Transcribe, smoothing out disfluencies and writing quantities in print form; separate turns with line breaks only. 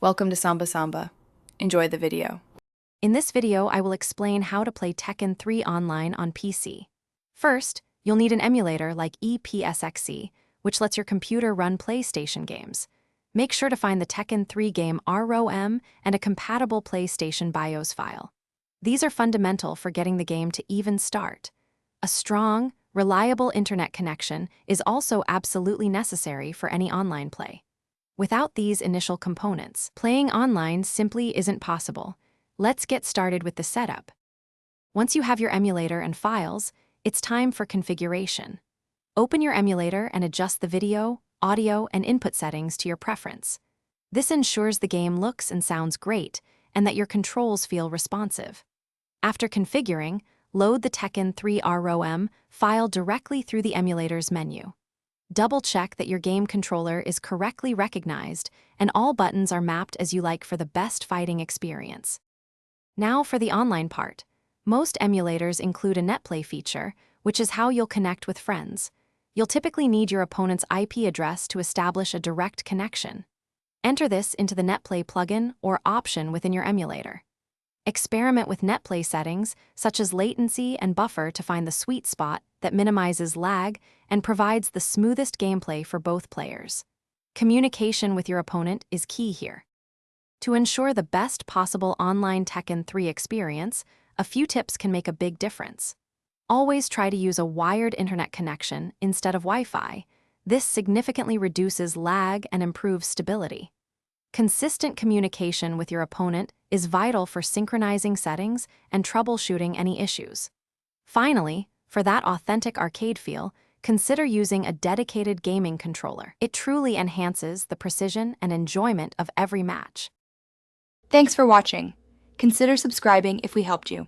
Welcome to Samba Samba. Enjoy the video.
In this video, I will explain how to play Tekken 3 online on PC. First, you'll need an emulator like EPSXC, which lets your computer run PlayStation games. Make sure to find the Tekken 3 game ROM and a compatible PlayStation BIOS file. These are fundamental for getting the game to even start. A strong, reliable internet connection is also absolutely necessary for any online play. Without these initial components, playing online simply isn't possible. Let's get started with the setup. Once you have your emulator and files, it's time for configuration. Open your emulator and adjust the video, audio, and input settings to your preference. This ensures the game looks and sounds great and that your controls feel responsive. After configuring, load the Tekken 3 ROM file directly through the emulator's menu. Double-check that your game controller is correctly recognized and all buttons are mapped as you like for the best fighting experience. Now for the online part. Most emulators include a netplay feature, which is how you'll connect with friends. You'll typically need your opponent's IP address to establish a direct connection. Enter this into the netplay plugin or option within your emulator. Experiment with netplay settings, such as latency and buffer, to find the sweet spot that minimizes lag and provides the smoothest gameplay for both players. Communication with your opponent is key here. To ensure the best possible online Tekken 3 experience, a few tips can make a big difference. Always try to use a wired internet connection instead of Wi-Fi. This significantly reduces lag and improves stability. Consistent communication with your opponent is vital for synchronizing settings and troubleshooting any issues. Finally, for that authentic arcade feel, consider using a dedicated gaming controller. It truly enhances the precision and enjoyment of every match.
Thanks for watching. Consider subscribing if we helped you.